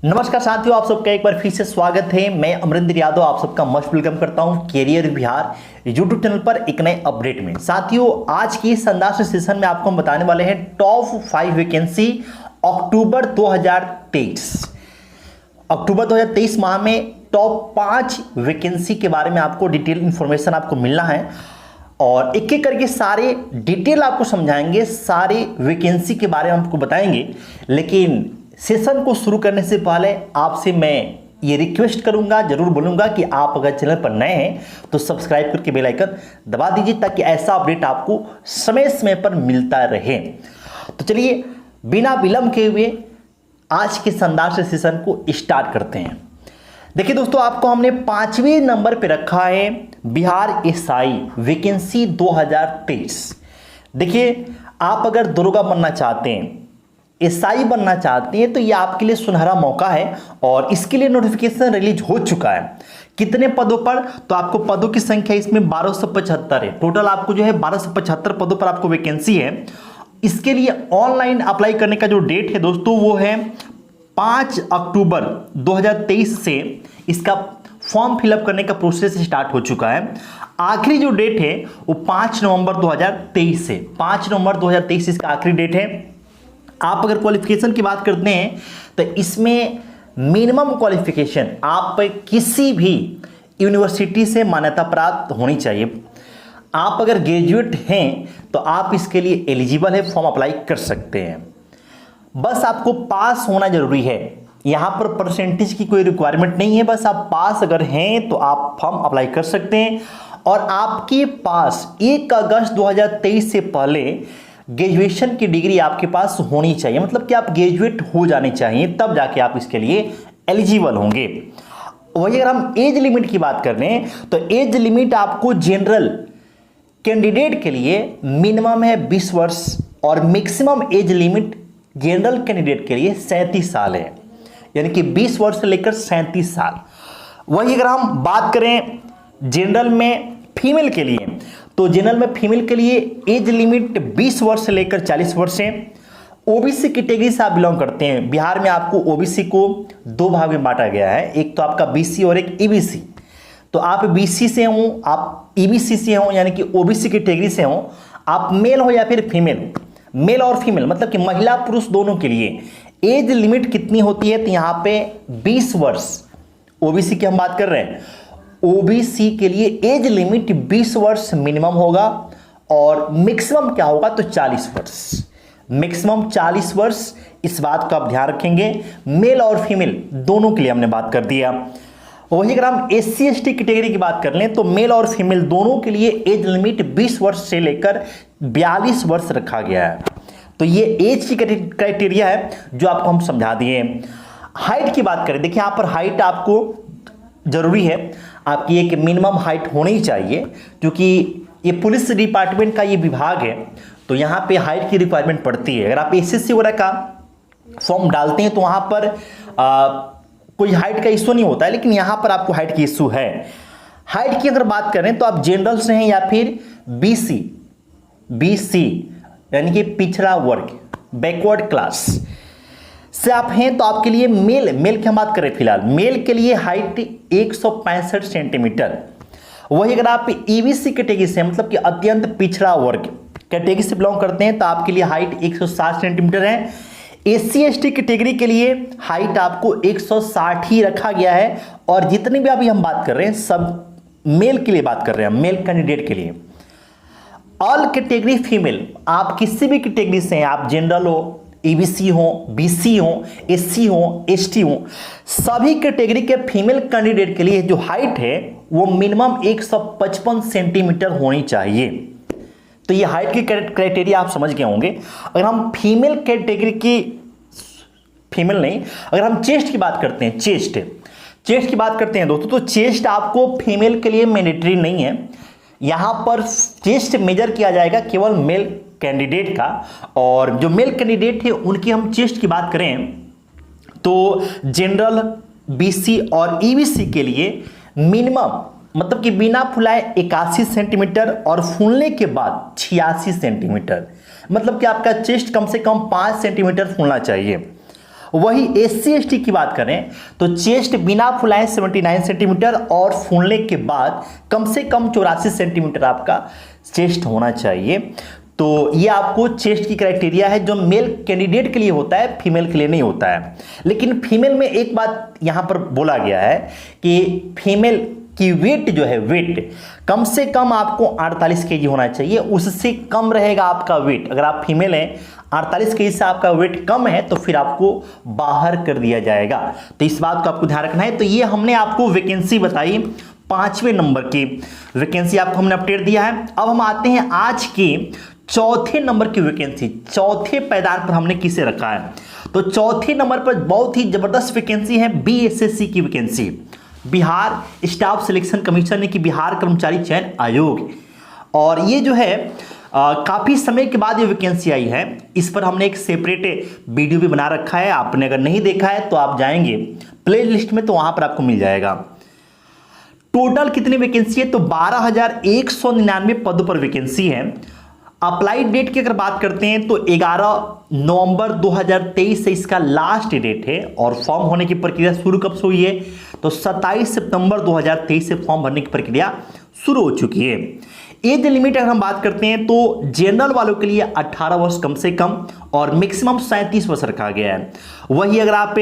नमस्कार साथियों, आप सबका एक बार फिर से स्वागत है। मैं अमरिंदर यादव आप सबका मोस्ट वेलकम करता हूं कैरियर बिहार यूट्यूब चैनल पर एक नए अपडेट में। साथियों, आज की इस संदास सेशन में आपको हम बताने वाले हैं टॉप 5 वैकेंसी अक्टूबर 2023। अक्टूबर 2023 माह में टॉप 5 वैकेंसी के बारे में आपको डिटेल इंफॉर्मेशन आपको मिलना है और एक एक करके सारे डिटेल आपको समझाएंगे, सारे वैकेंसी के बारे में आपको बताएंगे। लेकिन सेशन को शुरू करने से पहले आपसे मैं ये रिक्वेस्ट करूंगा, जरूर बोलूंगा कि आप अगर चैनल पर नए हैं तो सब्सक्राइब करके बेल आइकन दबा दीजिए ताकि ऐसा अपडेट आपको समय समय पर मिलता रहे। तो चलिए बिना विलंब के हुए आज के शानदार से सेशन को स्टार्ट करते हैं। देखिए दोस्तों, आपको हमने 5वें नंबर पे रखा है बिहार एसआई वैकेंसी 2023। देखिए, आप अगर दरोगा बनना चाहते हैं, एसआई बनना चाहते हैं तो ये आपके लिए सुनहरा मौका है और इसके लिए नोटिफिकेशन रिलीज हो चुका है। कितने पदों पर? तो आपको पदों की संख्या इसमें 1275 है। टोटल आपको जो है 1275 पदों पर आपको वैकेंसी है। इसके लिए ऑनलाइन अप्लाई करने का जो डेट है दोस्तों वो है 5 अक्टूबर 2023 से इसका फॉर्म फिलअप करने का प्रोसेस स्टार्ट हो चुका है। आखिरी जो डेट है वो 5 नवंबर 2023 से 5 नवंबर 2023 इसका आखिरी डेट है। आप अगर क्वालिफिकेशन की बात करते हैं तो इसमें मिनिमम क्वालिफिकेशन आप किसी भी यूनिवर्सिटी से मान्यता प्राप्त होनी चाहिए। आप अगर ग्रेजुएट हैं तो आप इसके लिए एलिजिबल है, फॉर्म अप्लाई कर सकते हैं। बस आपको पास होना जरूरी है। यहाँ पर परसेंटेज की कोई रिक्वायरमेंट नहीं है, बस आप पास अगर हैं तो आप फॉर्म अप्लाई कर सकते हैं। और आपके पास 1 अगस्त 2023 से पहले ग्रेजुएशन की डिग्री आपके पास होनी चाहिए, मतलब कि आप ग्रेजुएट हो जाने चाहिए, तब जाके आप इसके लिए एलिजिबल होंगे। वही अगर हम एज लिमिट की बात कर रहे हैं तो एज लिमिट आपको जनरल कैंडिडेट के लिए मिनिमम है 20 वर्ष और maximum age limit general candidate के लिए 37 साल है, यानी कि 20 वर्ष से लेकर 37 साल। वही अगर हम बात करें जनरल में फीमेल के लिए तो जनरल में फीमेल के लिए एज लिमिट 20 वर्ष से लेकर 40 वर्ष है। ओबीसी कैटेगरी से आप बिलोंग करते हैं। बिहार में आपको ओबीसी को 2 भाग में बांटा गया है, एक तो आपका बीसी और एक ईबीसी। तो आप बीसी से हो, आप ईबीसी से हो, यानी कि ओबीसी कैटेगरी से हो, आप मेल हो या फिर फीमेल हो। मेल और फीमेल मतलब कि महिला पुरुष दोनों के लिए एज लिमिट कितनी होती है? तो यहाँ पे 20 वर्ष ओबीसी की हम बात कर रहे हैं। ओबीसी के लिए एज लिमिट 20 वर्ष मिनिमम होगा और मैक्सिमम क्या होगा? तो 40 वर्ष, मैक्सिमम 40 वर्ष। इस बात का आप ध्यान रखेंगे। मेल और फीमेल दोनों के लिए हमने बात कर दिया। वही अगर हम एससी एसटी कैटेगरी की बात कर लें तो मेल और फीमेल दोनों के लिए एज लिमिट 20 वर्ष से लेकर 42 वर्ष रखा गया है। तो ये एज की क्राइटेरिया है जो आपको हम समझा दिए। हाइट की बात करें, देखिए यहां पर हाइट आपको जरूरी है, आपकी एक मिनिमम हाइट होनी चाहिए, क्योंकि ये पुलिस डिपार्टमेंट का ये विभाग है तो यहाँ पे हाइट की रिक्वायरमेंट पड़ती है। अगर आप एसएससी वगैरह का फॉर्म डालते हैं तो वहाँ पर कोई हाइट का इशू नहीं होता है, लेकिन यहाँ पर आपको हाइट की इशू है। हाइट की अगर बात करें तो आप जनरल से हैं या फिर बीसी यानी कि पिछड़ा वर्ग, बैकवर्ड क्लास से आप हैं तो आपके लिए मेल की हम बात करें, फिलहाल मेल के लिए हाइट 165 सेंटीमीटर। वही अगर आप ईबीसी कैटेगरी से मतलब कि अत्यंत पिछड़ा वर्ग कैटेगरी से बिलोंग करते हैं तो आपके लिए हाइट 160 सेंटीमीटर है। एससी एसटी कैटेगरी के लिए हाइट आपको 160 ही रखा गया है। और जितनी भी अभी हम बात कर रहे हैं सब मेल के लिए बात कर रहे हैं, मेल कैंडिडेट के लिए। ऑल कैटेगरी फीमेल, आप किसी भी कैटेगरी से हैं, आप जनरल हो, ईबीसी हो, बीसी हो, एससी हो, एसटी हो, सभी कैटेगरी के फीमेल कैंडिडेट के लिए जो हाइट है वो मिनिमम 155 सेंटीमीटर होनी चाहिए। तो ये हाइट की क्राइटेरिया आप समझ गए होंगे। अगर हम फीमेल कैटेगरी की, फीमेल नहीं, अगर हम चेस्ट की बात करते हैं, चेस्ट की बात करते हैं दोस्तों, तो चेस्ट आपको फीमेल के लिए मैंडेटरी नहीं है। यहां पर चेस्ट मेजर किया जाएगा केवल मेल कैंडिडेट का, और जो मेल कैंडिडेट है उनकी हम चेस्ट की बात करें तो जनरल, बीसी और ईबीसी के लिए मिनिमम मतलब कि बिना फुलाए 81 सेंटीमीटर और फूलने के बाद 86 सेंटीमीटर, मतलब कि आपका चेस्ट कम से कम 5 सेंटीमीटर फूलना चाहिए। वही SC/ST की बात करें तो चेस्ट बिना फुलाए 79 सेंटीमीटर और फूलने के बाद कम से कम 84 सेंटीमीटर आपका चेस्ट होना चाहिए। तो ये आपको चेस्ट की क्राइटेरिया है जो मेल कैंडिडेट के लिए होता है, फीमेल के लिए नहीं होता है। लेकिन फीमेल में एक बात यहां पर बोला गया है कि फीमेल की वेट जो है, वेट कम से कम आपको 48 केजी होना चाहिए, उससे कम रहेगा आपका वेट। अगर आप फीमेल हैं 48 केजी से आपका वेट कम है तो फिर आपको बाहर कर दिया जाएगा। तो इस बात को आपको ध्यान रखना है। तो ये हमने आपको वैकेंसी बताई, 5वें नंबर की वैकेंसी आपको हमने अपडेट दिया है। अब हम आते हैं आज की चौथे नंबर की वैकेंसी। चौथे पायदान पर हमने किसे रखा है? तो चौथे नंबर पर बहुत ही जबरदस्त वैकेंसी है BSSC की vacancy, Bihar staff selection commission ने कि बिहार कर्मचारी चयन आयोग। और ये जो है काफी समय के बाद ये वैकेंसी आई है। इस पर हमने एक सेपरेट वीडियो भी बना रखा है, आपने अगर नहीं देखा है तो आप जाएंगे प्ले लिस्ट में तो वहां पर आपको मिल जाएगा। टोटल कितनी वैकेंसी है? तो 12,199 पदों पर वैकेंसी है। अप्लाई डेट की अगर बात करते हैं तो 11 नवंबर 2023 से इसका लास्ट डेट है और फॉर्म होने की प्रक्रिया शुरू कब से हुई है? तो 27 सितंबर 2023 से फॉर्म भरने की प्रक्रिया शुरू हो चुकी है। एज लिमिट अगर हम बात करते हैं तो जनरल वालों के लिए 18 वर्ष कम से कम और मैक्सिमम 37 वर्ष रखा गया है। वही अगर आप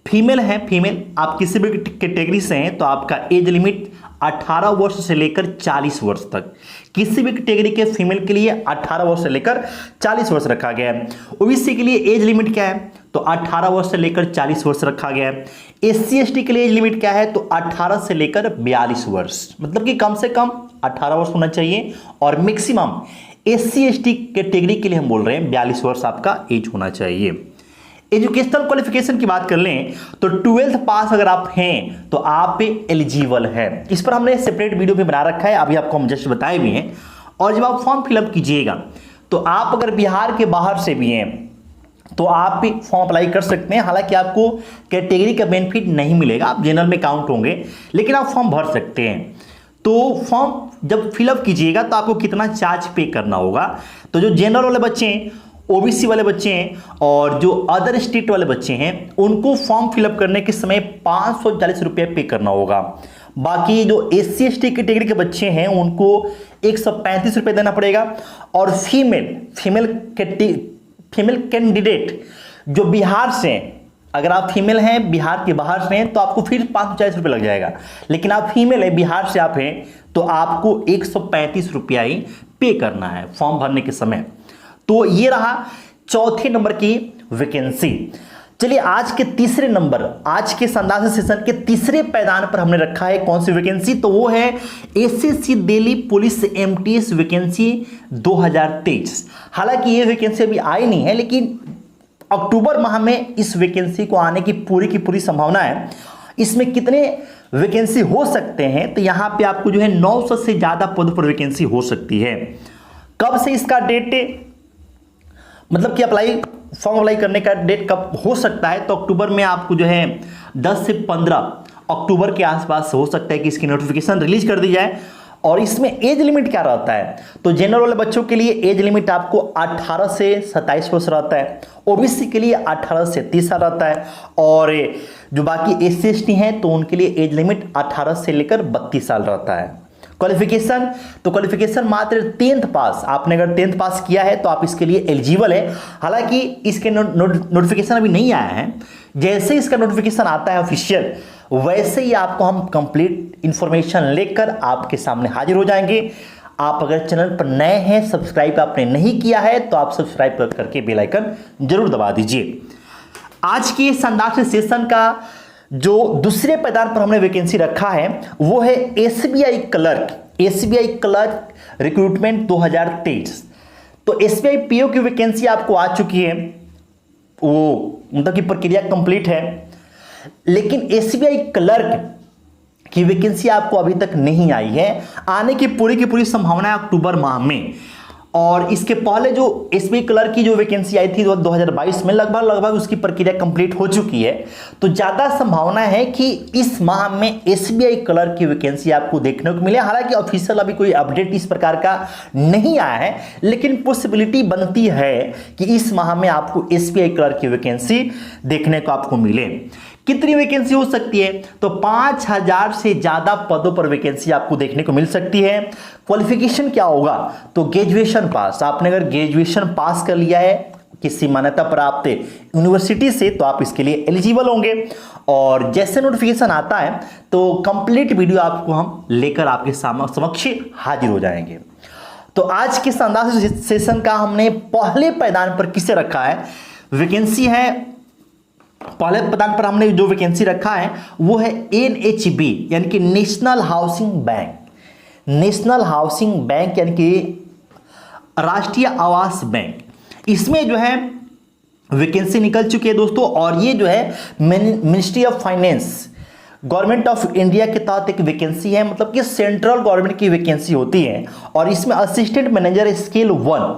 फीमेल हैं, फीमेल आप किसी भी कैटेगरी से हैं तो आपका एज लिमिट 18 वर्ष से लेकर 40 वर्ष तक, किसी भी कैटेगरी के फीमेल के लिए 18 वर्ष से लेकर 40 वर्ष रखा गया है। ओबीसी के लिए एज लिमिट क्या है? तो 18 वर्ष से लेकर 40 वर्ष रखा गया है। SC/ST के लिए एज लिमिट क्या है? तो 18 से लेकर 42 वर्ष, मतलब कि कम से कम 18 वर्ष होना चाहिए और मैक्सिमम SC/ST कैटेगरी के लिए हम बोल रहे हैं 42 वर्ष आपका एज होना चाहिए। एजुकेशनल क्वालिफिकेशन की बात कर लें तो 12th पास अगर आप हैं तो आप एलिजिबल हैं। इस पर हमने सेपरेट वीडियो भी बना रखा है, अभी आपको हम जस्ट बताए भी हैं। और जब आप फॉर्म फिलअप कीजिएगा तो आप अगर बिहार के बाहर से भी हैं तो आप भी फॉर्म अप्लाई कर सकते हैं। हालांकि आपको कैटेगरी का बेनिफिट नहीं मिलेगा, आप जनरल में काउंट होंगे, लेकिन आप फॉर्म भर सकते हैं। तो फॉर्म जब फिलअप कीजिएगा तो आपको कितना चार्ज पे करना होगा? तो जो जनरल वाले बच्चे हैं, ओबीसी वाले बच्चे हैं और जो अदर स्टेट वाले बच्चे हैं उनको फॉर्म फिलअप करने के समय 540 रुपये पे करना होगा। बाकी जो SC/ST कैटेगरी के बच्चे हैं उनको 135 रुपये देना पड़ेगा। और फीमेल कैंडिडेट जो बिहार से हैं, अगर आप फीमेल हैं बिहार के बाहर से हैं तो आपको फिर 540 रुपये लग जाएगा। लेकिन आप फीमेल है, बिहार से आप हैं तो आपको 135 रुपया ही पे करना है फॉर्म भरने के समय। तो ये रहा चौथे नंबर की वैकेंसी। चलिए आज के तीसरे नंबर, आज के संदास सेशन के तीसरे पायदान पर हमने रखा है कौन सी वैकेंसी? तो वो है SSC Delhi police MTS vacancy 2023। हालांकि ये वैकेंसी अभी आई नहीं है, लेकिन अक्टूबर माह में इस वैकेंसी को आने की पूरी संभावना है। इसमें कितने वैकेंसी हो सकते हैं? तो यहां पे आपको जो है 900 से ज्यादा पद पर वैकेंसी हो सकती है। कब से इसका डेट, मतलब कि फॉर्म अप्लाई करने का डेट कब हो सकता है? तो अक्टूबर में आपको जो है 10 से 15 अक्टूबर के आसपास हो सकता है कि इसकी नोटिफिकेशन रिलीज कर दी जाए। और इसमें एज लिमिट क्या रहता है? तो जनरल वाले बच्चों के लिए एज लिमिट आपको 18 से 27 वर्ष रहता है, ओबीसी के लिए 18 से 30 साल रहता है, और जो बाकी SC/ST हैं तो उनके लिए एज लिमिट 18 से लेकर 32 साल रहता है। क्वालिफिकेशन, तो क्वालिफिकेशन मात्र 10th पास, आपने अगर 10th पास किया है तो आप इसके लिए एलिजिबल है। हालांकि इसके नोटिफिकेशन अभी नहीं आया है, जैसे इसका नोटिफिकेशन आता है ऑफिशियल वैसे ही आपको हम कंप्लीट इंफॉर्मेशन लेकर आपके सामने हाजिर हो जाएंगे। आप अगर चैनल पर नए हैं, सब्सक्राइब आपने नहीं किया है तो आप सब्सक्राइब करके बेल आइकन जरूर दबा दीजिए। आज की संदास सेशन का जो दूसरे पायदान पर हमने वैकेंसी रखा है वो है SBI क्लर्क रिक्रूटमेंट 2023। तो SBI PO की वैकेंसी आपको आ चुकी है, वो मतलब की प्रक्रिया कंप्लीट है, लेकिन SBI क्लर्क की वैकेंसी आपको अभी तक नहीं आई है। आने की पूरी संभावना है अक्टूबर माह में। और इसके पहले जो एसबीआई क्लर्क की जो वैकेंसी आई थी 2022 में लगभग उसकी प्रक्रिया कंप्लीट हो चुकी है। तो ज़्यादा संभावना है कि इस माह में एसबीआई क्लर्क की वैकेंसी आपको देखने को मिले। हालांकि ऑफिशियल अभी कोई अपडेट इस प्रकार का नहीं आया है, लेकिन पॉसिबिलिटी बनती है कि इस माह में आपको एसबीआई क्लर्क की वैकेंसी देखने को आपको मिले। कितनी वैकेंसी हो सकती है? तो 5000 से ज्यादा पदों पर वैकेंसी आपको देखने को मिल सकती है। क्वालिफिकेशन क्या होगा? तो ग्रेजुएशन पास। आपने अगर ग्रेजुएशन पास कर लिया है किसी मान्यता प्राप्त यूनिवर्सिटी से तो आप इसके लिए एलिजिबल होंगे। और जैसे नोटिफिकेशन आता है तो कंप्लीट वीडियो आपको हम लेकर आपके समक्ष हाजिर हो जाएंगे। तो आज के शानदार सेशन का हमने पहले पायदान पर किसे रखा है? वैकेंसी है, पहले पायदान पर हमने जो वैकेंसी रखा है वो है NHB यानी कि national housing bank. National housing bank यानी कि राष्ट्रीय आवास बैंक, इसमें जो है वैकेंसी निकल चुकी है दोस्तों। और ये जो है ministry of finance government of India के तहत एक वैकेंसी है, मतलब कि सेंट्रल गवर्नमेंट की वैकेंसी होती है। और इसमें असिस्टेंट मैनेजर स्केल 1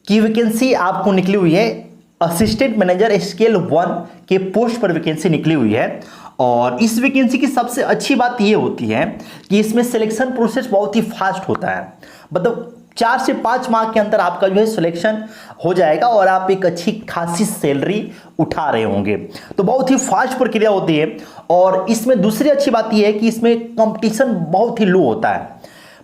की वैकेंसी आपको निकली हुई है। असिस्टेंट मैनेजर स्केल 1 के पोस्ट पर वैकेंसी निकली हुई है। और इस वैकेंसी की सबसे अच्छी बात यह होती है कि इसमें सिलेक्शन प्रोसेस बहुत ही फास्ट होता है, मतलब 4 से 5 माह के अंदर आपका जो है सिलेक्शन हो जाएगा और आप एक अच्छी खासी सैलरी उठा रहे होंगे। तो बहुत ही फास्ट प्रक्रिया होती है। और इसमें दूसरी अच्छी बात यह है कि इसमें कंपटीशन बहुत ही लो होता है,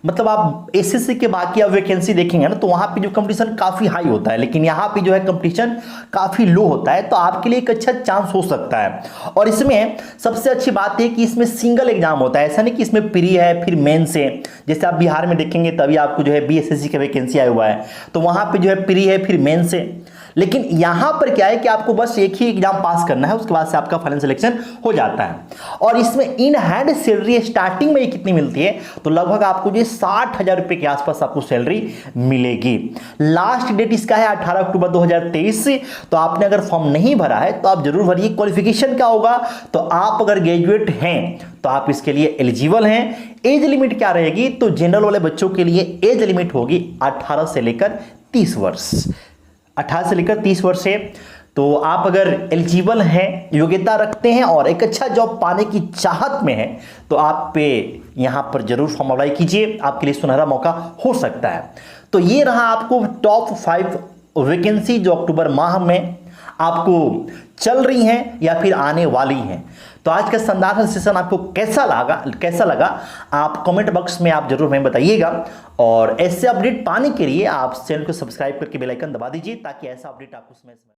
मतलब आप एसएससी के बाकी आप वैकेंसी देखेंगे ना तो वहां पे जो कंपटीशन काफी हाई होता है, लेकिन यहाँ पे जो है कंपटीशन काफी लो होता है। तो आपके लिए एक अच्छा चांस हो सकता है। और इसमें सबसे अच्छी बात है कि इसमें सिंगल एग्जाम होता है, ऐसा नहीं कि इसमें प्री है फिर मेंस है। जैसे आप बिहार में देखेंगे तभी आपको जो है बीएसएससी का वैकेंसी आया हुआ है तो वहां पर जो है प्री है फिर मेन्स है। लेकिन यहां पर क्या है कि आपको बस एक ही एग्जाम पास करना है, उसके बाद से आपका फाइनल सिलेक्शन हो जाता है। और इसमें इन हैंड सैलरी स्टार्टिंग में कितनी मिलती है? तो लगभग आपको जो 60,000 रुपए के आसपास आपको सैलरी मिलेगी। लास्ट डेट इसका है 18 अक्टूबर 2023 से। तो आपने अगर फॉर्म नहीं भरा है तो आप जरूर भरिए। क्वालिफिकेशन क्या होगा? तो आप अगर ग्रेजुएट हैं तो आप इसके लिए एलिजिबल हैं। एज लिमिट क्या रहेगी? तो जनरल वाले बच्चों के लिए एज लिमिट होगी 18 से लेकर 30 वर्ष। 18 से लेकर 30 वर्ष है। तो आप अगर एलिजिबल हैं, योग्यता रखते हैं और एक अच्छा जॉब पाने की चाहत में हैं तो आप पे यहां पर जरूर फॉर्म अप्लाई कीजिए, आपके लिए सुनहरा मौका हो सकता है। तो ये रहा आपको टॉप 5 वैकेंसी जो अक्टूबर माह में आपको चल रही हैं या फिर आने वाली हैं। तो आज का शानदार सेशन आपको कैसा लगा आप कमेंट बॉक्स में आप जरूर हमें बताइएगा। और ऐसे अपडेट पाने के लिए आप चैनल को सब्सक्राइब करके बेल आइकन दबा दीजिए ताकि ऐसा अपडेट आपको समय